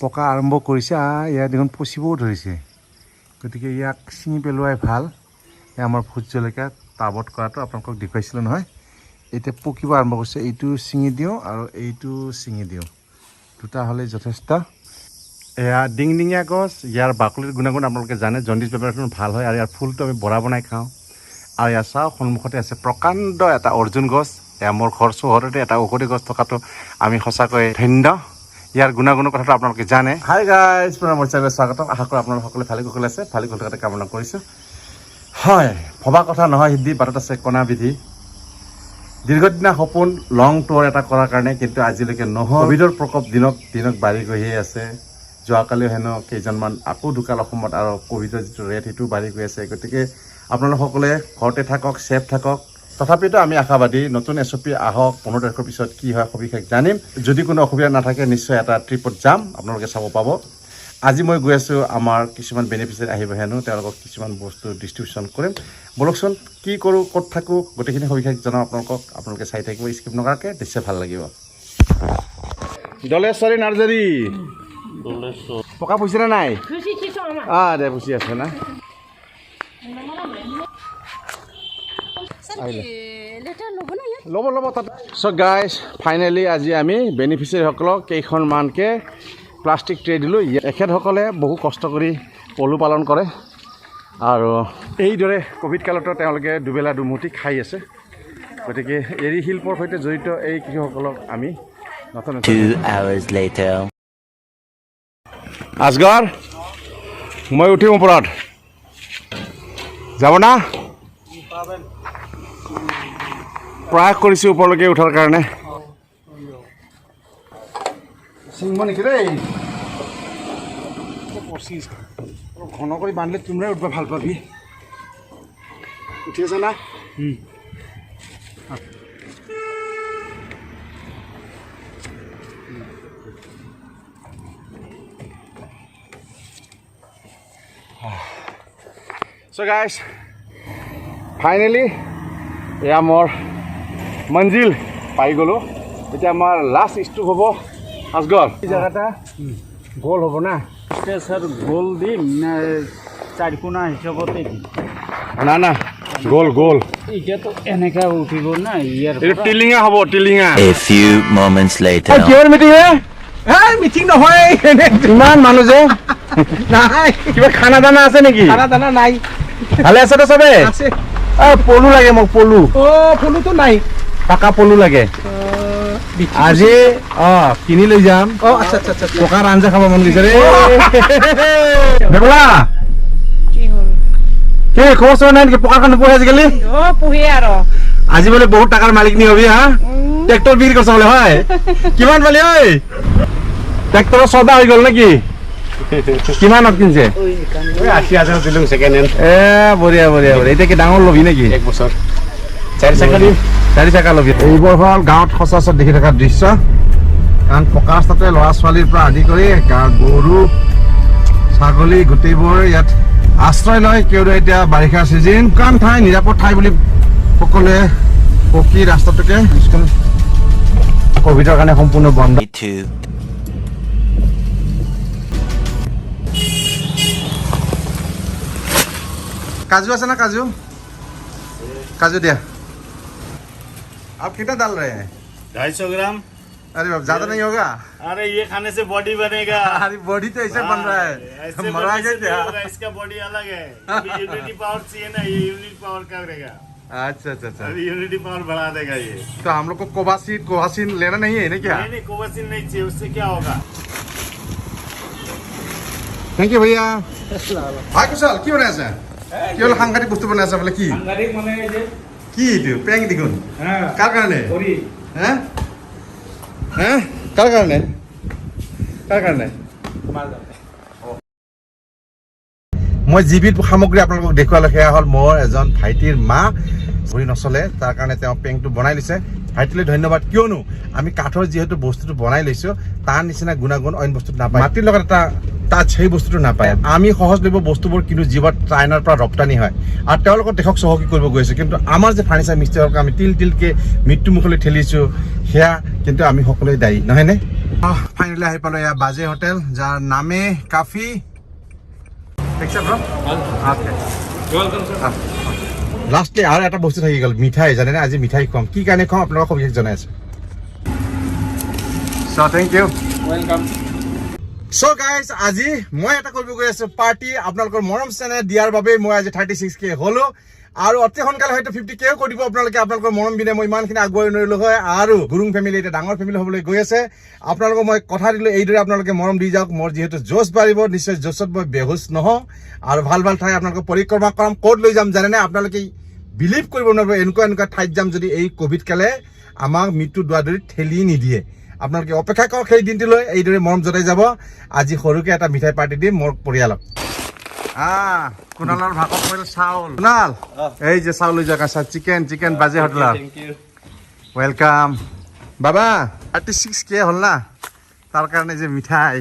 পকা আৰম্ভ কৰিছে। ইয়াত দেখোন পচিবও ধৰিছে, গতিকে ইয়াক ছিঙি পেলোৱাই ভাল। আমাৰ ভোট জলকীয়া টাবত কৰাটো আপোনালোকক দেখুৱাইছিলোঁ নহয়। এতিয়া পকিব আৰম্ভ কৰিছে। এইটো ছিঙি দিওঁ আৰু এইটো ছিঙি দিওঁ, দুটা হ'লে যথেষ্ট। এয়া ডিংডিঙীয়া গছ, ইয়াৰ বাকলিৰ গুণাগুণ আপোনালোকে জানে। জণ্ডিছ বেমাৰটো ভাল হয় আৰু ইয়াৰ ফুলটো আমি বৰা বনাই খাওঁ। আৰু ইয়াৰ চাওক সন্মুখতে আছে প্ৰকাণ্ড এটা অৰ্জুন গছ। এয়া মোৰ ঘৰ চহৰতে এটা ঔষধি গছ থকাটো আমি সঁচাকৈ ধন্য। ইয়াৰ গুণাগুণৰ কথাটো আপোনালোকে জানে। হাই গাইজ, পুনৰ মোৰ চেনেলত স্বাগতম। আশা কৰোঁ আপোনালোক সকলোৱে ভালে কুশলে আছে। ভালে কুশলে থকাতে কামনা কৰিছোঁ। হয়, ভবা কথা নহয় সিদ্ধি, বাটত আছে কণা বিধি। দীৰ্ঘদিনীয়া সপোন লং টুৰ এটা কৰাৰ কাৰণে কিন্তু আজিলৈকে নহ'ল। ক'ভিডৰ প্ৰকোপ দিনক দিনক বাঢ়ি গৈহে আছে। যোৱাকালিও হেনো কেইজনমান আকৌ ঢুকাল অসমত, আৰু ক'ভিডৰ যিটো ৰেট সেইটো বাঢ়ি গৈ আছে। গতিকে আপোনালোক সকলোৱে ঘৰতে থাকক, ছেফ থাকক। তথাপিতো আমি আশাবাদী, নতুন SOP আহক। 15 তাৰিখৰ পিছত কি হয় সবিশেষ জানিম। যদি কোনো অসুবিধা নাথাকে নিশ্চয় এটা ট্ৰিপত যাম, আপোনালোকে চাব পাব। আজি মই গৈ আছোঁ, আমাৰ কিছুমান বেনিফিচিয়াৰী আহিব হেনো, তেওঁলোকক কিছুমান বস্তু ডিষ্ট্ৰিবিউশ্যন কৰিম। বলকচোন কি কৰোঁ, ক'ত থাকোঁ, গোটেইখিনি সবিশেষ জনাওঁ আপোনালোকক। আপোনালোকে চাই থাকিব স্কিপ নকৰাকৈ, নিশ্চয় ভাল লাগিব। দলেশ্বৰী নাৰ্জাৰী পকা পুচিছে নাই? দে পুচি আছে না। ল'ব তাত। চ' গাইজ, ফাইনেলি আজি আমি বেনিফিচিয়াৰীসকলক কেইখনমানকৈ প্লাষ্টিক ট্ৰে দিলোঁ। এখেতসকলে বহু কষ্ট কৰি পলু পালন কৰে আৰু এইদৰে ক'ভিড কালতো তেওঁলোকে দুবেলা দুমুঠি খাই আছে। গতিকে এৰী শিল্পৰ সৈতে জড়িত এই কৃষকসকলক আমি নতুন আজগৰ মই উঠিম ওপৰত, যাব না? প্ৰয়াস কৰিছোঁ ওপৰলৈকে উঠাৰ কাৰণে। চিঙব নেকি দেই? ঘন কৰি বান্ধিলে তোমৰাই উঠিব ভাল পাবি। উঠি আছে না? So guys, ফাইনেলি এয়া মোৰ মঞ্জিল পাই গ'লোঁ। এতিয়া আমাৰ লাষ্ট ষ্টপ হ'ব আজগৰ। এই জেগাটা গোল হ'ব না? স্যার গোল দিম না চারকোনা হিসাবতে দিম? না গোল এটা তো এনেকা উঠিব না ইয়ার এইটো টিলিঙা হ'ব, টিলিঙা। A few moments later. কিহৰ মিটিং হে? মিটিং নহয়, ইমান মানুহ যে। নাই, কিবা খানা দানা আছে নেকি? খানা দানা নাই। ভালে আছে তো চবে? আছে। পলু লাগে মোক, পলু। পলুটো নাই। পাকা পলু লাগে। আজি কিনি লৈ যাম। আচ্ছা আচ্ছা আচ্ছা। পকাৰ আঞ্জা খাব মন গৈছে ৰে। বেবলা কি খবৰ চবৰ নাই নেকি? পকাখন নোপোহে আজিকালি? পুহি আৰু আজি বোলে বহুত টাকাৰ মালিক নি হবি? হা, ট্ৰেক্টৰ বিক্ৰী কৰিছ বোলে? হয়, কিমান পালি? ঐ ট্ৰেক্টৰৰ চৌদা হৈ গ'ল নেকি? কিমানত কিনছে? 80,000 দিলোঁ ছেকেণ্ড হেণ্ড। বঢ়িয়া বঢ়িয়া বঢ়িয়া। এতিয়া কি ডাঙৰ ল'বি নেকি? 1 বছৰ 4 চকা দিম। 4 চকা ল'বি। এইবোৰ হ'ল গাঁৱত সচৰাচৰ দেখি থকা দৃশ্য। কাৰণ পকা ৰাস্তাতে ল'ৰা ছোৱালীৰ পৰা আদি কৰি গৰু ছাগলী গোটেইবোৰ ইয়াত আশ্ৰয় লয়। কিয়নো এতিয়া বাৰিষা চিজন, শুকান ঠাই, নিৰাপদ ঠাই বুলি সকলোৱে পকী ৰাস্তাটোকে ক'ভিডৰ কাৰণে সম্পূৰ্ণ বন্ধ। काजू আছে না? काजू काजू दिया। आप कितना डाल रहे हैं? 250 ग्राम। अरे बाप, ज्यादा नहीं होगा? अरे ये खाने से बॉडी बनेगा। अरे बॉडी तो ऐसे बन रहा है, मरा के क्या? इसका बॉडी अलग है। यूनिटी पावर चाहिए ना, ये यूनिट पावर करेगा। अच्छा अच्छा अच्छा। अभी यूनिटी पावर बढ़ा देगा ये। तो हम लोग को कोवासीन लेना नहीं है ना क्या? नहीं कोवासीन नहीं चाहिए, उससे क्या होगा? थैंक यू भैया। हाय कुशल, কি বনাই আছে? কি হল সাংঘাতিক বস্তু বনাই আছে বলে? কি সাংঘাতিক মানে এই যে কি এইটো পেং দেখোন? হ্যাঁ কাৰ কাৰণে? কৰি হে হে কাৰ কাৰণে? কাৰ কাৰণে? মই যিবিধ সামগ্ৰী আপোনালোকক দেখুৱালে সেয়া হ'ল মোৰ এজন ভাইটিৰ মা। ভৰি নচলে, তাৰ কাৰণে তেওঁ পেংটো বনাই লৈছে। ভাইটিলৈ ধন্যবাদ। কিয়নো আমি কাঠৰ যিহেতু বস্তুটো বনাই লৈছোঁ, তাৰ নিচিনা গুণাগুণ অইন বস্তুত নাপায়। মাটিৰ লগত এটা টাচ সেই বস্তুটো নাপায়। আমি সহজলভ্য বস্তুবোৰ কিন্তু যিবোৰ চাইনাৰ পৰা ৰপ্তানি হয়, আৰু তেওঁলোকৰ দেশক চহকী কৰিব গৈছে। কিন্তু আমাৰ যে ফাৰ্নিচাৰ মিস্ত্ৰীসকলক আমি তিলকে মৃত্যুমুখলৈ ঠেলিছোঁ, সেয়া কিন্তু আমি সকলোৱে দায়ী নহয়নে? ফাইনেলি আহি পালো এয়া বাজে হোটেল যাৰ নামে কাফি দেখিছে ব্ৰ লাষ্টলি আৰু এটা বস্তু থাকি গ'ল মিঠাই জানেনে আজি মিঠাই খুৱাম কি কাৰণে খুৱাম আপোনালোকক সবিশেষ জনাই আছো চ' থেংক ইউ Welcome. চ' গাইজ আজি মই এটা কৰিব গৈ আছো পাৰ্টি আপোনালোকৰ মৰম চেনেহ দিয়াৰ বাবে মই আজি 36K হলো আৰু অতি সোনকালে হয়তো 50Kও কৰিব আপোনালোকে আপোনালোকৰ মৰম বিনে মই ইমানখিনি আগুৱাই নোৱাৰিলো হয় আৰু গুৰুং ফেমিলি এটা ডাঙৰ ফেমিলি হ'বলৈ গৈ আছে আপোনালোকক মই কথা দিলো এইদৰে আপোনালোকে মৰম দি যাওক মোৰ যিহেতু জোচ বাঢ়িব নিশ্চয় জোচত মই বেহুচ নহওঁ আৰু ভাল ভাল ঠাই আপোনালোকক পৰিক্ৰমা কৰাম ক'ত লৈ যাম জানেনে আপোনালোকে বিলিভ কৰিব নোৱাৰিব এনেকুৱা ঠাইত যাম যদি এই কোভিড কালে আমাক মৃত্যু দুৱাদৰিত ঠেলি নিদিয়ে আপোনালোকে অপেক্ষা কৰক সেই দিনটোলৈ এইদৰে মৰম জনাই যাব আজি সৰুকে এটা মিঠাই পাৰ্টি দিম মোৰ পৰিয়ালক কুণালৰ ভাগত পৰিল চাউল কুণাল এই যে চাউল লৈ যাওক আছা চিকেন বাজে হোটেলৰ Thank you. ৱেলকাম বাবা 36K হ'ল না তাৰ কাৰণে যে মিঠাই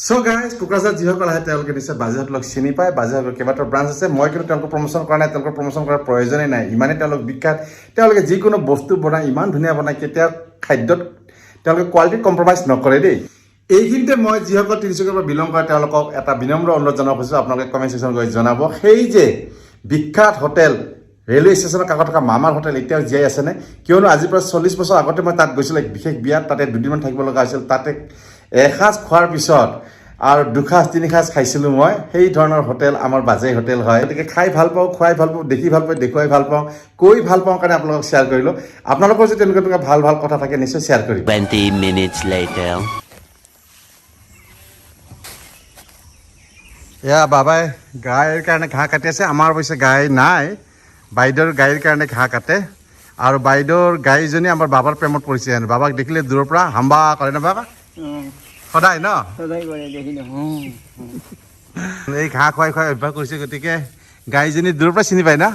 চ' গাইজ কোকৰাঝাৰ যিসকল আহে তেওঁলোকে নিশ্চয় বাজে হোটেলক চিনি পায় বাজে হোটেলৰ কেইবাটাও ব্ৰাঞ্চ আছে মই কিন্তু তেওঁলোকক প্ৰমোচন কৰা নাই তেওঁলোকৰ প্ৰমোচন কৰাৰ প্ৰয়োজনেই নাই ইমানেই তেওঁলোক বিখ্যাত তেওঁলোকে যিকোনো বস্তু বনায় ইমান ধুনীয়া বনায় কেতিয়াও খাদ্যত তেওঁলোকে কোৱালিটিত কম্প্ৰমাইজ নকৰে দেই এইখিনিতে মই যিসকল তিনিচুকীয়াৰ পৰা বিলং কৰে তেওঁলোকক এটা বিনম্ৰ অনুৰোধ জনাব খুজিছোঁ আপোনালোকে কমেণ্ট ছেকশ্যন কৰি জনাব সেই যে বিখ্যাত হোটেল ৰেলৱে ষ্টেচনৰ কাষত থকা মামাৰ হোটেল এতিয়াও জীয়াই আছেনে কিয়নো আজিৰ পৰা 40 বছৰ আগতে মই তাত গৈছিলোঁ এক বিশেষ বিয়াত তাতে দুদিনমান থাকিব লগা হৈছিল তাতে এসাঁজ খোৱাৰ পিছত আৰু দুসাঁজ তিনিসাঁজ খাইছিলোঁ মই সেই ধৰণৰ হোটেল আমাৰ বাজে হোটেল হয় গতিকে খাই ভাল পাওঁ খুৱাই ভাল পাওঁ দেখি ভাল পাওঁ দেখুৱাই ভাল পাওঁ কৈ ভাল পাওঁ কাৰণে আপোনালোকক শ্বেয়াৰ কৰিলোঁ আপোনালোকৰ যদি তেনেকুৱা ভাল ভাল কথা থাকে নিশ্চয় শ্বেয়াৰ কৰিম 20 minutes later. এয়া বাবাই গাইৰ কাৰণে ঘাঁহ কাটি আছে আমাৰ অৱশ্যে গাই নাই বাইদেউৰ গাইৰ কাৰণে ঘাঁহ কাটে আৰু বাইদেউৰ গাইজনী আমাৰ বাবাৰ প্ৰেমত পৰিছে বাবাক দেখিলে দূৰৰ পৰা হাম্বা কৰে না বাবা সদায় ন এই ঘাঁহ খুৱাই খুৱাই অভ্যাস কৰিছে গতিকে গাইজনী দূৰৰ পৰা চিনি পায় না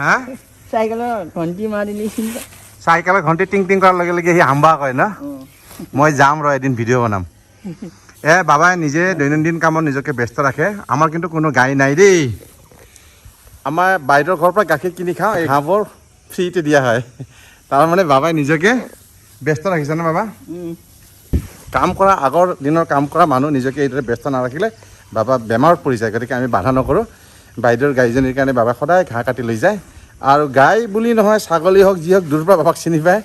হা চাইকেলৰ ঘণ্টি টিং টিং কৰাৰ লগে লগে সি হাম্বা কয় ন মই যাম ৰ এদিন ভিডিঅ' বনাম বাবাই নিজে দৈনন্দিন কামত নিজকে ব্যস্ত ৰাখে আমাৰ কিন্তু কোনো গাই নাই দেই আমাৰ বাইদেউৰ ঘৰৰ পৰা গাখীৰ কিনি খাওঁ এই ঘাঁহবোৰ ফ্ৰীতে দিয়া হয় তাৰমানে বাবাই নিজকে ব্যস্ত ৰাখিছে ন বাবা কাম কৰা আগৰ দিনৰ কাম কৰা মানুহ নিজকে এইদৰে ব্যস্ত নাৰাখিলে বাবা বেমাৰত পৰি যায় গতিকে আমি বাধা নকৰোঁ বাইদেউৰ গাইজনীৰ কাৰণে বাবাই সদায় ঘাঁহ কাটি লৈ যায় আৰু গাই বুলি নহয় ছাগলী হওক যি হওক দূৰৰ পৰা বাবাক চিনি পায়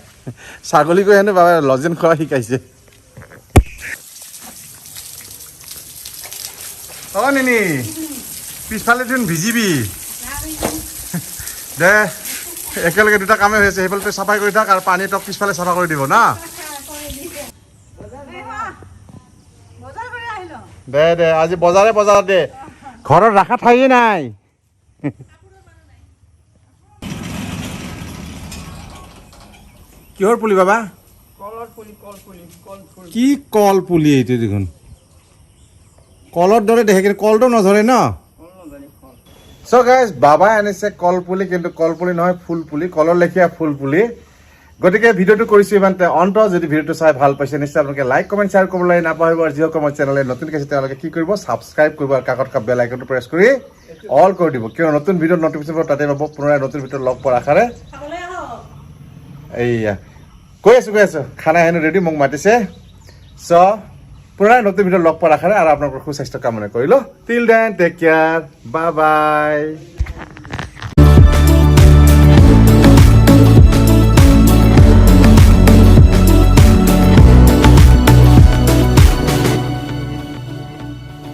ছাগলীকো হেনো বাবাই লজেন খোৱা শিকাইছে অ' নিনি পিছফালে দেখোন ভিজিবি দে একেলগে দুটা কামেই হৈ আছে সেইফালে তই চাফাই কৰি থাক আৰু পানী তক পিছফালে চাফা কৰি দিব না দে দে আজি বজাৰে দে ঘৰত ৰাখা ঠাইয়ে নাই কিহৰ পুলি বাবা কি কল পুলি এইটো দেখোন কলৰ দৰে দেখে কিন্তু কলটো নধৰে ন চ' গাইজ বাবাই আনিছে কল পুলি কিন্তু কল পুলি নহয় ফুল পুলি কলৰ লেখীয়া ফুল পুলি গতিকে ভিডিঅ'টো কৰিছোঁ ইমানতে অন্ত যদি ভিডিঅ'টো চাই ভাল পাইছে নিশ্চয় আপোনালোকে লাইক কমেণ্ট শ্বেয়াৰ কৰিবলৈ নাপাহৰিব আৰু যিসকল মোৰ চেনেলে নতুনকৈ আছে তেওঁলোকে কি কৰিব ছাবস্ক্ৰাইব কৰিব আৰু কাষত থকা বেল আইকনটো প্ৰেছ কৰি অল কৰি দিব কিয় নতুন ভিডিঅ'ত নটিফিকেশ্যন তাতে পাব পুনৰাই নতুন ভিডিঅ'ত লগ পোৱাৰ আশাৰে এইয়া কৈ আছোঁ খানা হেনো ৰেডি মোক মাতিছে চ' পুনৰাই নতুন ভিডিঅ'ত লগ পোৱাৰ আশাৰে আৰু আপোনালোকৰ সুস্বাস্থ্য কামনা কৰিলোঁ till then take care bye বাই